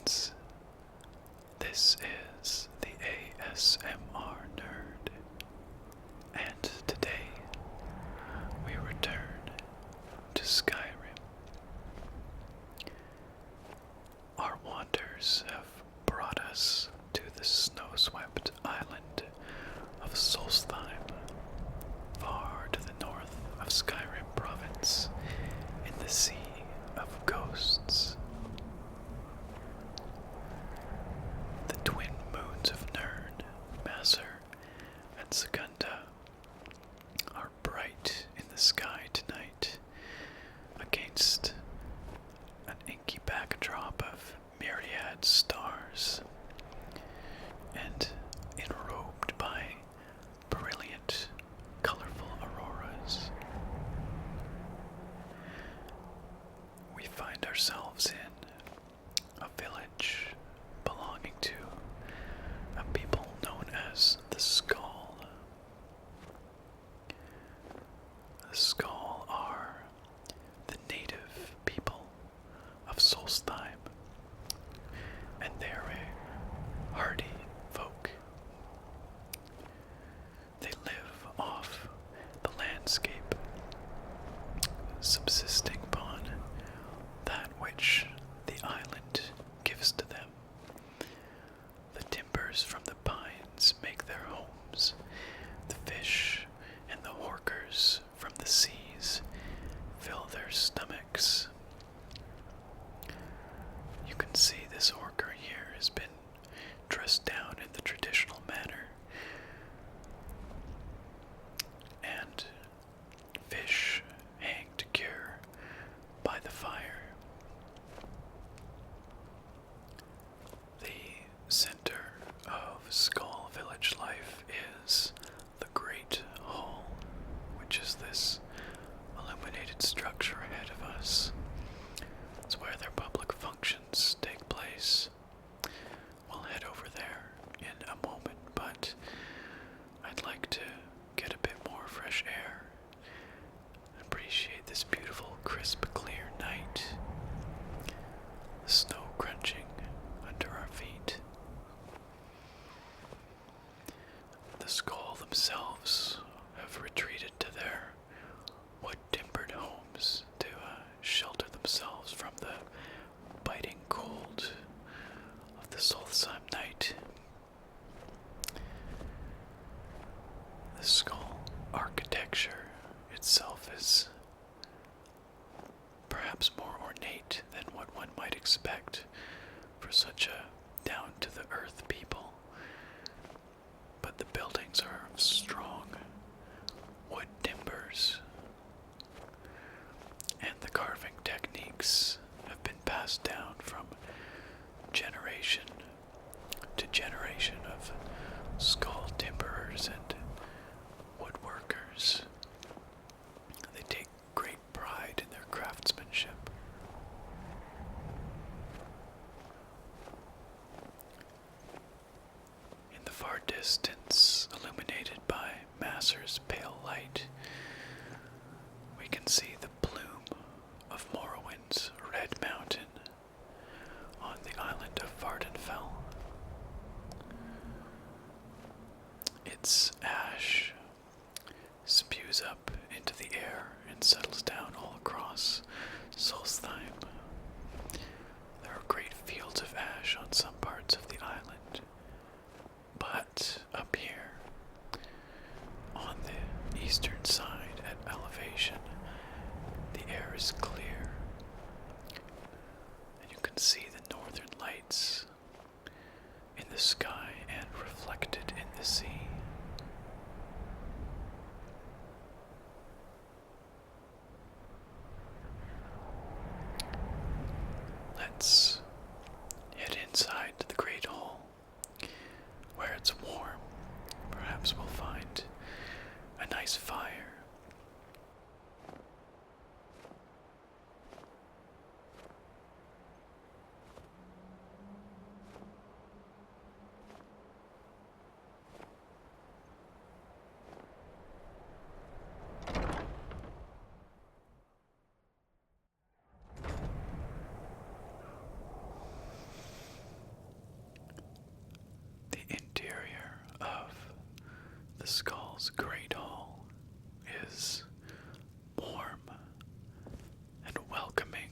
friends. This is the ASMR Nerd, and today we return to Skyrim. Our wanders have brought us to the snow-swept island of Solstheim, far to the north of Skyrim province, in the Sea of Ghosts. The twin moons of Nirn, Masser, and Secunda are bright in the sky tonight, against an inky backdrop of myriad stars, and enrobed by brilliant, colorful auroras. We find ourselves in a village belonging to a people known as the Skaal. The Skaal are the native people of Solstheim, and they're a hardy folk. They live off the landscape, subsisting upon that which the island gives to them. The timbers from the pines make their homes. The fish and the horkers from the seas fill their stomachs. You can see this horker here has been dressed down in the traditional manner, and fish hang to cure by the fire. The center of Skaal village life is the Great Hall, which is this illuminated structure ahead of us. It's where their public functions take place. We'll head over there in a moment, but I'd like to get a bit more fresh air. Appreciate this beautiful, crisp, clear night. The snow crunching under our feet. The Skaal themselves have retreated to their wood-timbered homes to shelter themselves from the biting cold of the Solstheim night. The Skaal architecture itself is perhaps more ornate than what one might expect for such a down-to-the-earth people, but the buildings are of strong wood timbers, and the carving techniques have been passed down from generation to generation of Skaal timberers and woodworkers. They take great pride in their craftsmanship. In the far distance, illuminated by Masser's pale light, we can see the plume of Morrowind's Red Mountain on the island of Vardenfell. Its ash spews up into the air and settles down all across Solstheim. There are great fields of ash on some parts of the island, but up here, on the eastern side at elevation, the air is clear, and you can see the northern lights in the sky and reflected in the sea. Let's head inside the Great Hall, where it's warm. Perhaps we'll find a nice fire. Skaal's Great Hall is warm and welcoming.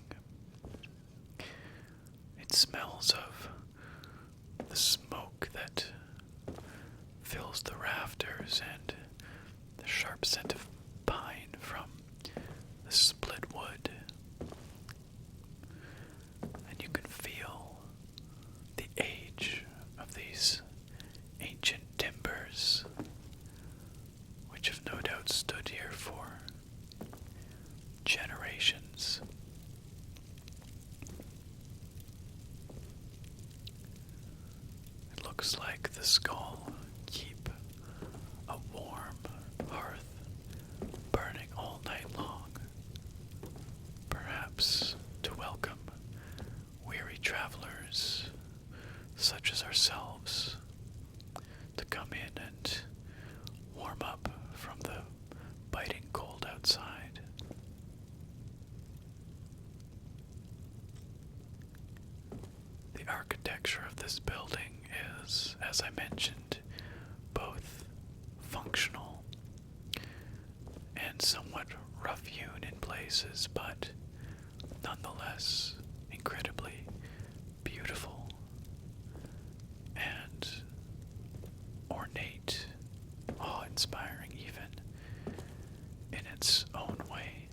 It smells of the smoke that fills the rafters and the sharp scent of pine from the split wood. And you can feel the age of these ancient timbers, which have no doubt stood here for generations. It looks like the Skaal keep a warm hearth burning all night long, perhaps to welcome weary travelers such as ourselves to come in and warm up from the biting cold outside. The architecture of this building is, as I mentioned, both functional and somewhat rough-hewn in places, but nonetheless incredibly beautiful and ornate, awe-inspiring even in its own way.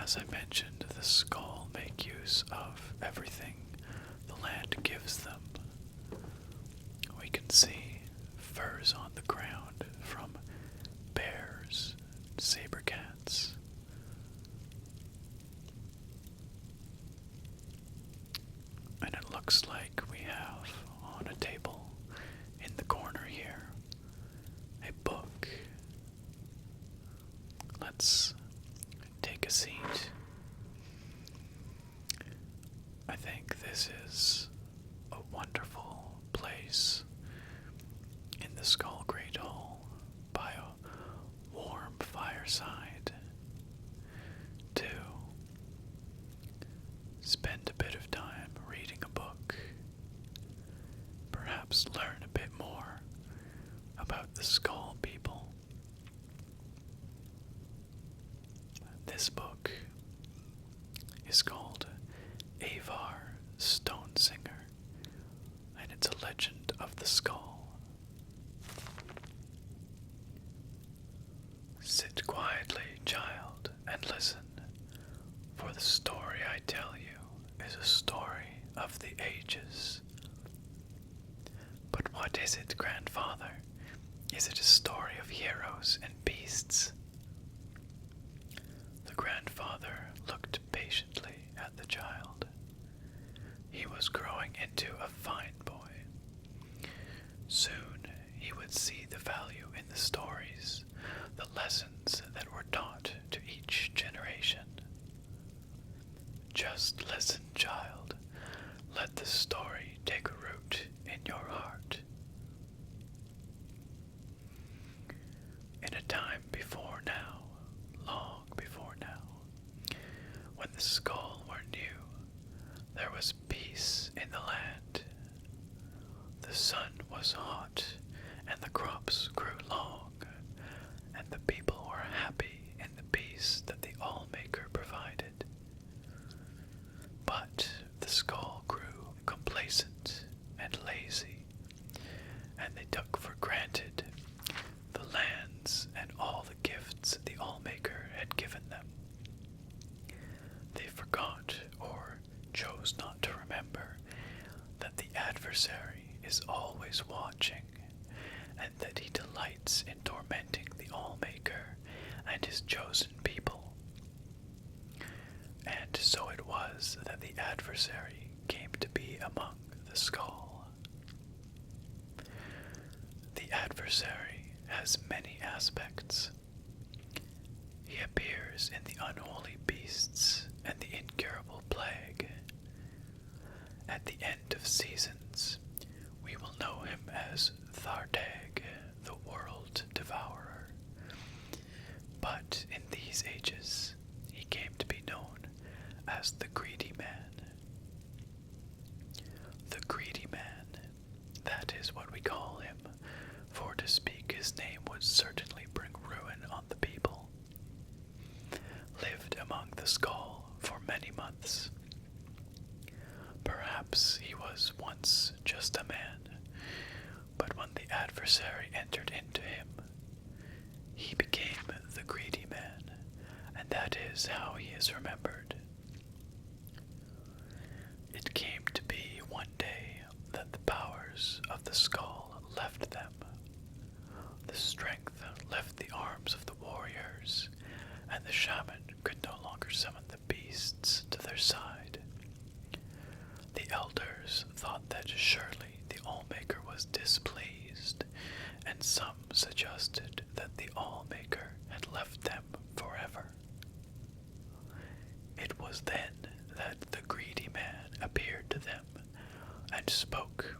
As I mentioned, the Skaal make use of everything the land gives them. We can see furs on the ground from bears, saber cats. And it looks like we have on a table in the corner here a book. Let's take a seat. I think this is a wonderful place in the Skaal Great Hall by a warm fireside to spend a bit of time reading a book, perhaps learn a bit more about the Skaal people. This book is called Aevar Stone-Singer, and it's a legend of the Skaal. Sit quietly, child, and listen, for the story I tell you is a story of the ages. But what is it, grandfather? Is it a story of heroes and beasts? The grandfather looked patiently at the child. He was growing into a fine boy. Soon he would see the value in the stories, the lessons that were taught to each generation. Just listen, child. Let the story take root in your heart. In a time before now, long before now, when the Skaal were new, there was peace in the land. The sun was hot, and the crops grew long, and the people were happy in the peace that the Allmaker provided. But the Skaal grew complacent and lazy, and they took for granted the lands and all the gifts the Allmaker had given them. They forgot, or chose not to remember, that the adversary is always watching, and that he delights in tormenting the Allmaker and his chosen people. And so it was that the adversary came to be among the Skaal. The adversary has many aspects. He appears in the unholy beasts and the incurable plague. At the end of seasons, we will know him as Thardeg, the world devourer. But in these ages, he came to be known as the greedy man. The greedy the Skaal for many months. Perhaps he was once just a man, but when the adversary entered into him, he became the greedy man, and that is how he is remembered. It came to be one day that the powers of the Skaal left them. The strength left the arms of the warriors, and the shaman could no longer summon the beasts to their side. The elders thought that surely the Allmaker was displeased, and some suggested that the Allmaker had left them forever. It was then that the greedy man appeared to them and spoke.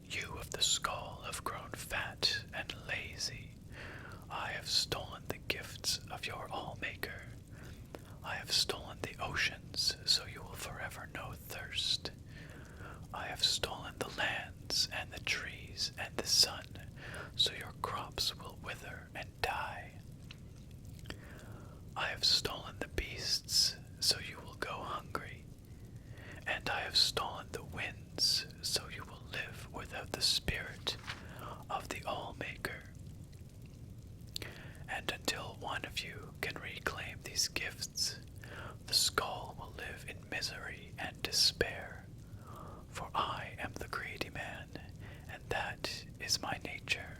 You of the Skaal have grown fat and lazy. I have stolen the gifts of your Allmaker. I have stolen the oceans, so you will forever know thirst. I have stolen the lands and the trees and the sun, so your crops will wither and die. I have stolen the beasts, so you will go hungry. And I have stolen the winds, so you will live without the spirit of the Allmaker. And until one of you can reclaim these gifts, the Skaal will live in misery and despair. For I am the greedy man, and that is my nature.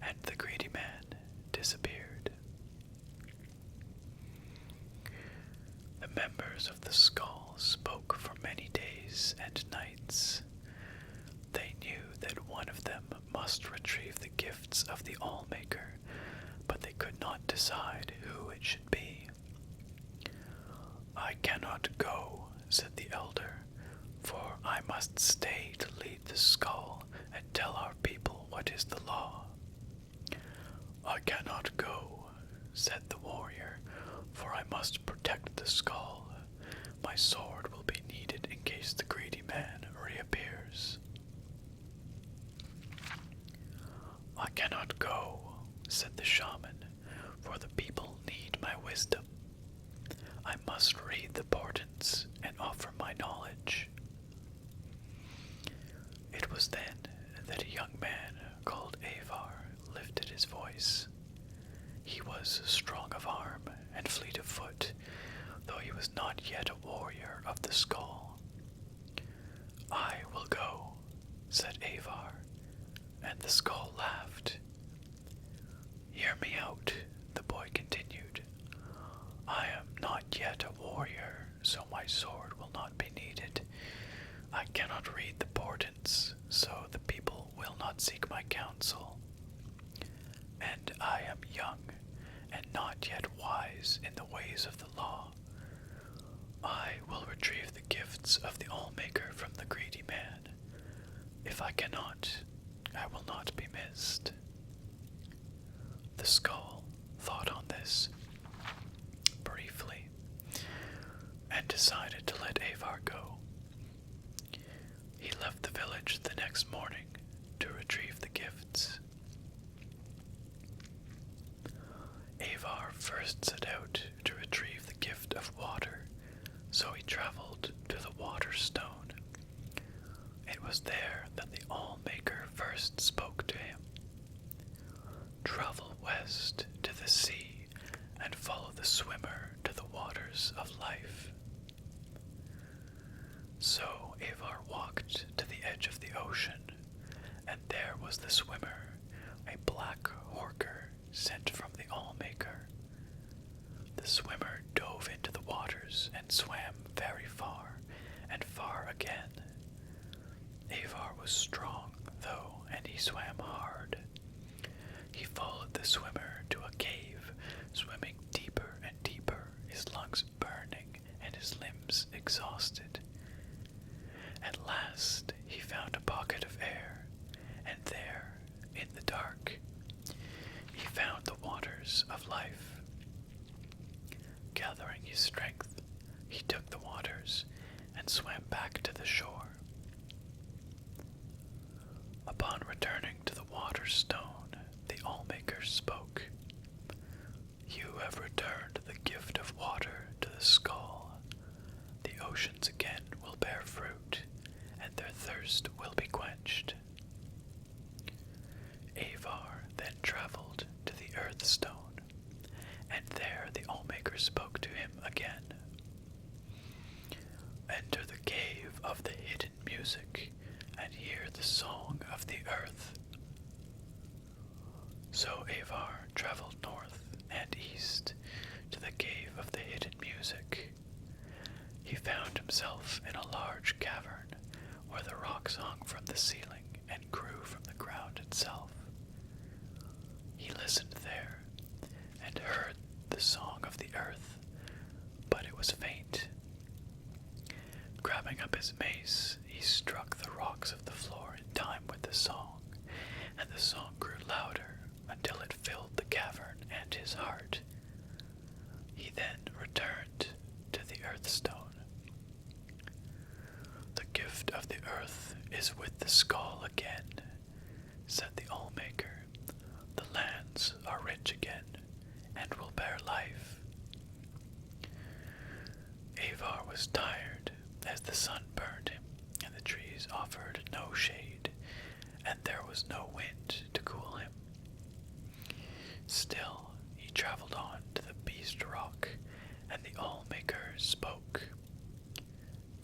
And the greedy man disappeared. The members of the Skaal spoke for many days and nights. They knew that one of them must retrieve the gifts of the Allmaker, but they could not decide who it should be. I cannot go, said the elder, for I must stay to lead the Skaal and tell our people what is the law. I cannot go, said the warrior, for I must protect the Skaal. My sword will be needed in case the greedy man reappears. I cannot go, said the shaman, for the people need my wisdom. I must read the portents and offer my knowledge. It was then that a young man called Avar lifted his voice. He was strong of arm and fleet of foot, though he was not yet a warrior of the Skaal. I will go, said Avar, and the Skaal laughed. Hear me out, the boy continued. I am not yet a warrior, so my sword will not be needed. I cannot read the portents, so the people will not seek my counsel. And I am young, and not yet wise in the ways of the law. I will retrieve the gifts of the Allmaker from the greedy man. If I cannot, I will not be missed. The Skaal thought on this briefly and decided to let Avar go. He left the village the next morning to retrieve the gifts. Avar first set out to retrieve the gift of water, so he traveled to the water stone. It was there that the Allmaker first spoke to him. Travel west to the sea and follow the swimmer to the waters of life. So Avar walked to the edge of the ocean, and there was the swimmer, a black horker sent from the Allmaker. The swimmer dove into the waters and swam very far, and far again. Avar was strong, though, and he swam hard. He followed the swimmer to a cave, swimming deeper and deeper, his lungs burning and his limbs exhausted. At last he found a pocket of air, and there, in the dark, he found the waters of life. Gathering his strength, he took the waters and swam back to the shore. Upon returning to the water stone, the Allmaker spoke. You have potions again will bear fruit, and their thirst will be quenched. Avar then traveled to the Earth Stone, and there the Allmaker spoke to him again. Enter the cave of the hidden music, and hear the song of the earth. So Avar traveled north and east to the cave of the hidden music. He found himself in a large cavern where the rocks hung from the ceiling and grew from the ground itself. He listened there and heard the song of the earth, but it was faint. Grabbing up his mace, he struck the rocks of the floor in time with the song, and the song grew louder until it filled the cavern and his heart. He then returned to the Earthstone. The gift of the earth is with the Skaal again, said the Allmaker. The lands are rich again, and will bear life. Avar was tired as the sun burned him, and the trees offered no shade, and there was no wind to cool him. Still, he traveled on to the Beast Rock, and the Allmaker spoke.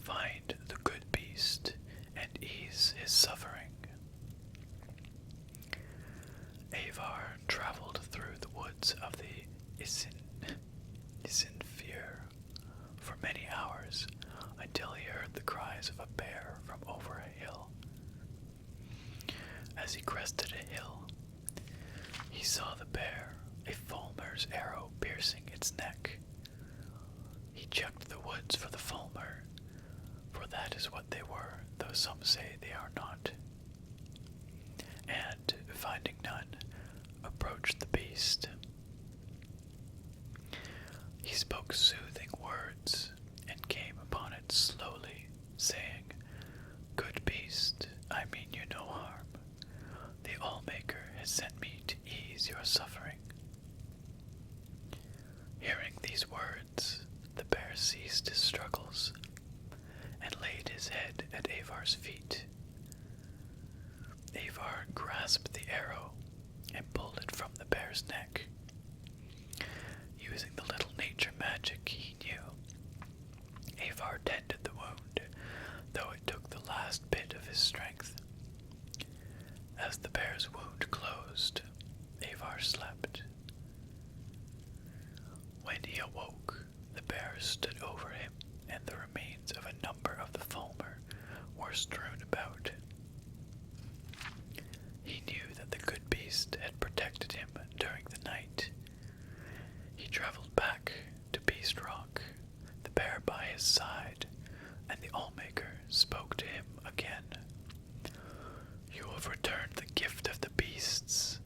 Find the good beast and ease his suffering. Avar traveled through the woods of the Isinfir for many hours until he heard the cries of a bear from over a hill. As he crested a hill, he saw the bear, a fulmer's arrow piercing its neck. He checked the woods for the fulmer, for that is what they were, though some say they are not. And, finding none, approached the beast. He spoke soothing words and came upon it slowly, saying, Good beast, I mean you no harm. The Allmaker has sent me to ease your suffering. Hearing these words, the bear ceased his struggles and laid his head at Avar's feet. Avar grasped the arrow and pulled it from the bear's neck. Using the little nature magic he knew, Avar tended the wound, though it took the last bit of his strength. As the bear's wound closed, Avar slept. When he awoke, the bear stood over him, and the remains of a number of the fulmer were strewn about. He knew that the good beast had protected him during the night. He traveled back to Beast Rock, the bear by his side, and the Allmaker spoke to him again. You have returned the gift of the beasts.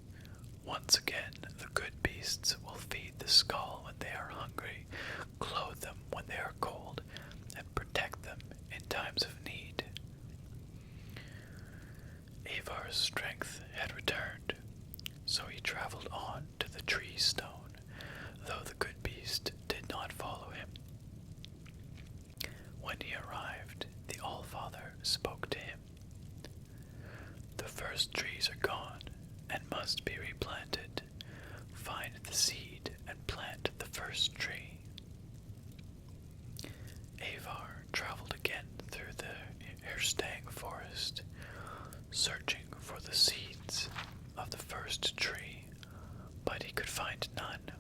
Once again, the good beasts will feed the Skaal when they are hungry, clothe them when they are cold, and protect them in times of need. Avar's strength had returned, so he traveled on to the tree stone, though the good beast did not follow him. When he arrived, the Allfather spoke to him. The first trees are gone and must be replanted. Find the seed and plant the first tree. Avar traveled again through the Erstang forest, searching for the seeds of the first tree, but he could find none.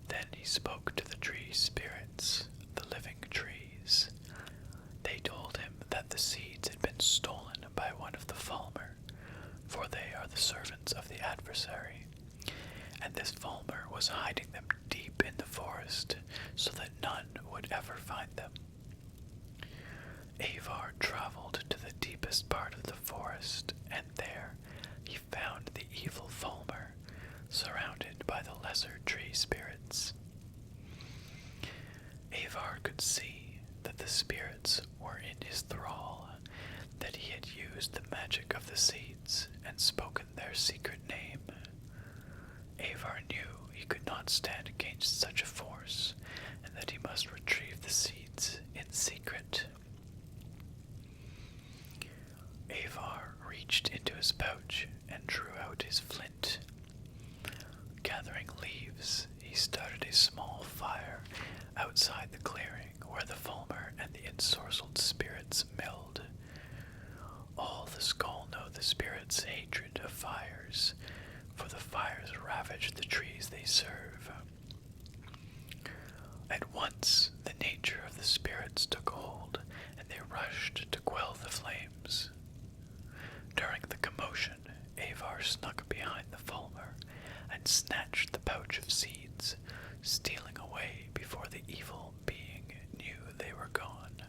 Then he spoke to the tree spirits, the living trees. They told him that the seeds had been stolen by one of the fulmer, for they are the servants of the adversary, and this fulmer was hiding them deep in the forest so that none would ever find them. Avar traveled to the deepest part of the forest, and there he found the evil fulmer, surrounded by the lesser tree spirits. Avar could see that the spirits were in his thrall, that he had used the magic of the seeds and spoken their secret name. Avar knew he could not stand against such a force, and that he must retrieve the seeds in secret. Avar reached into his pouch and drew out his flint. Gathering leaves, he started a small fire outside the clearing where the Fulmer and the ensorcelled spirits milled. All the Skaal know the spirits' hatred of fires, for the fires ravage the trees they serve. At once, the nature of the spirits took hold, and they rushed to quell the flames. During the commotion, Avar snuck behind the Fulmer and snatched the pouch of seeds, stealing away before the evil being knew they were gone.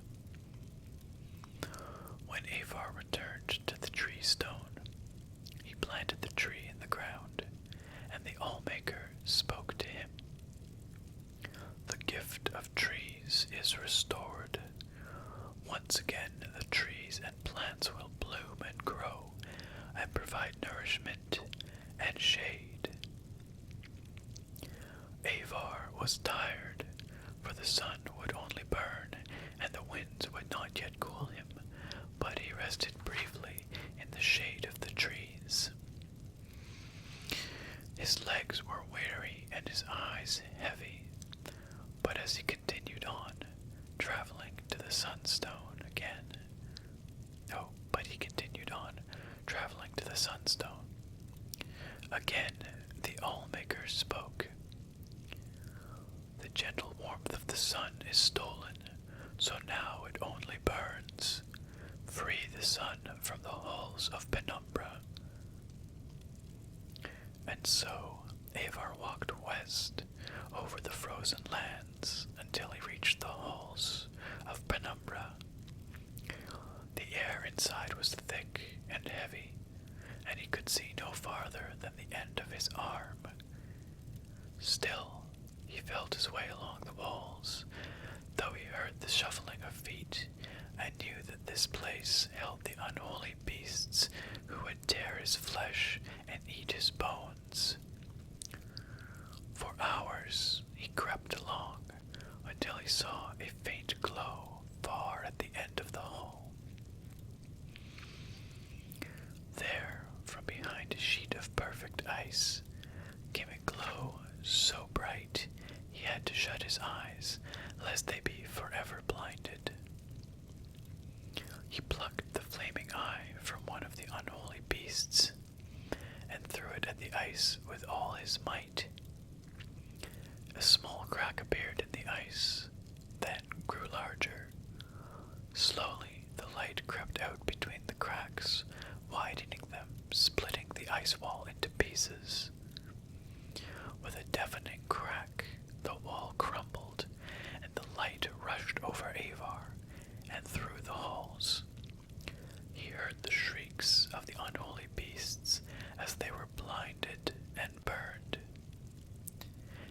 When Avar returned to the tree stone, he planted the tree in the ground, and the Allmaker spoke to him. The gift of trees is restored. Once again, the trees and plants will bloom and grow and provide nourishment and shade. Avar was tired, for the sun would only burn and the winds would not yet cool him, but he rested briefly in the shade of the trees. His legs were weary and his eyes heavy, but as he continued on, traveling to the sunstone again, the Allmaker spoke. The gentle warmth of the sun is stolen, so now it only burns. Free the sun from the halls of penumbra. And so Avar walked west over the frozen lands until he reached the halls of penumbra. The air inside was thick and heavy, and he could see no farther than the end of his arm. Still, he felt his way along the walls, though he heard the shuffling of feet, and knew that this place held the unholy beasts who would tear his flesh and eat his bones. For hours he crept along, until he saw a faint glow far at the end of the hall. There, from behind a sheet of perfect ice, came a glow so bright he had to shut his eyes, lest they be forever blinded. He plucked the flaming eye from one of the unholy beasts, and threw it at the ice with all his might. A small crack appeared in the ice, then grew larger. Slowly the light crept out between the cracks, widening them, splitting the ice wall into pieces. With a deafening crack, the wall crumbled, and the light rushed over Avar and through the halls. He heard the shrieks of the unholy beasts as they were blinded and burned.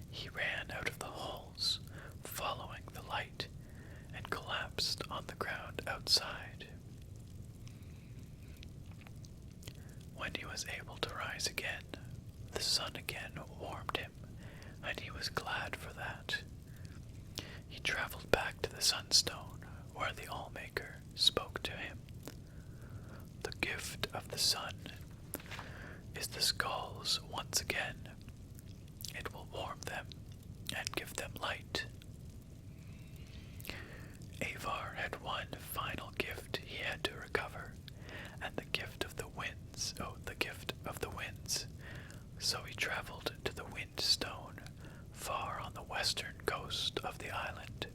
He ran out of the halls, following the light, and collapsed on the ground outside. When he was able to rise again, the sun again warmed him, and he was glad for that. He traveled back to the Sunstone, where the Allmaker spoke to him. The gift of the sun is the Skaal's once again. It will warm them and give them light. Avar had one final gift he had to recover, and the gift of the winds, So he traveled to the Wind Stone, far on the western coast of the island.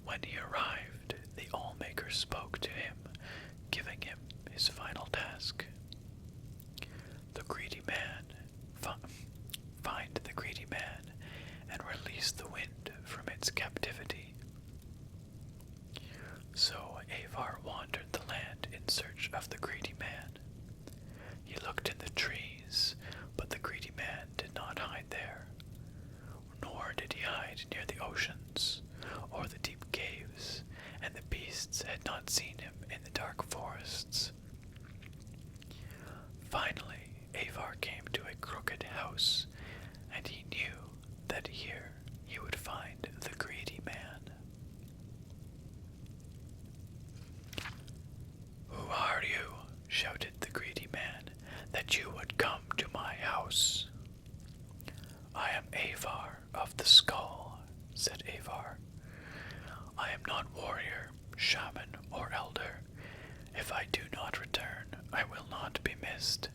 When he arrived, the Allmaker spoke to him, giving him his final task. The greedy man, find the greedy man, and release the wind from its captivity. So Avar wandered the land in search of the greedy man. He looked in the trees, but the greedy man did not hide there, nor did he hide near the oceans or the deep caves, and the beasts had not seen him in the dark forests. Finally, Avar came to a crooked house, and he knew that here he would find the greedy man. "Who are you?" shouted the greedy man, "that you would come to my house?" "I am Avar of the Skaal," said Avar. "I am not warrior, shaman, or elder. If I do not return, I will not be missed.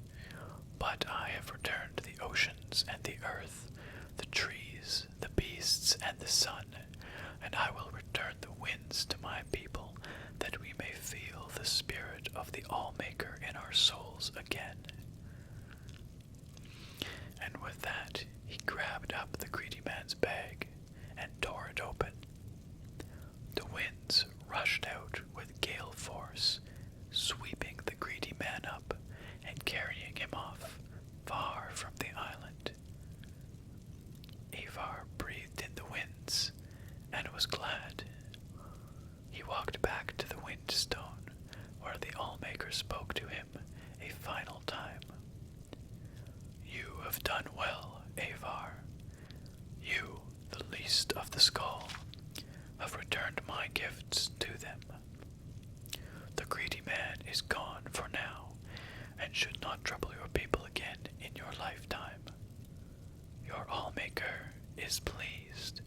But I have returned the oceans and the earth, the trees, the beasts, and the sun, and I will return the winds to my people, that we may feel the spirit of the All-Maker in our souls again." And with that, he grabbed up the greedy man's bag and tore it open. The winds rushed out with gale force, sweeping the greedy man up and carrying him off far from the island. Avar breathed in the winds and was glad. He walked back to the windstone, where the All-Maker spoke to him a final time. "You have done well, Avar. You, the least of the Skaal, have returned my gifts to them. The greedy man is gone for now, and should not trouble your people again in your lifetime. Your All-Maker is pleased.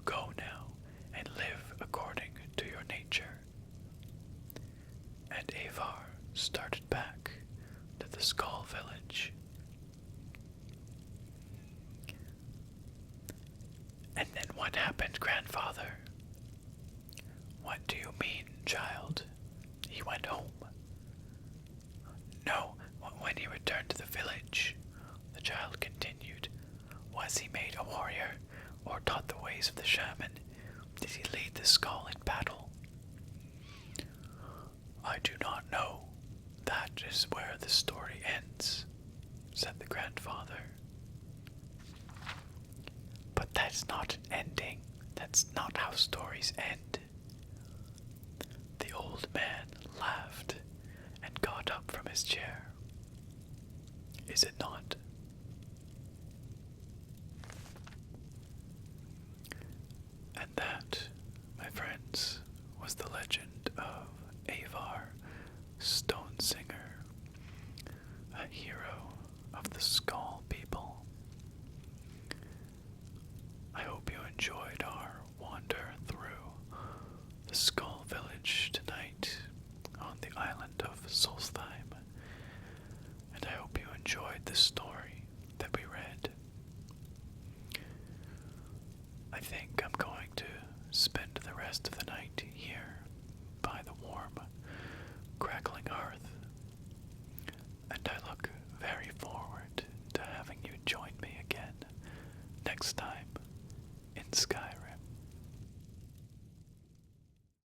Go now and live according to your nature." And Avar started back to the Skaal village. "And then what happened, grandfather?" "What do you mean, child? He went home." "No, when he returned to the village," the child continued. "Was he made a warrior, or taught the ways of the shaman? Did he lead the Skaal in battle?" "I do not know. That is where the story ends," said the grandfather. "But that's not an ending. That's not how stories end." The old man laughed and got up from his chair. "Is it not?"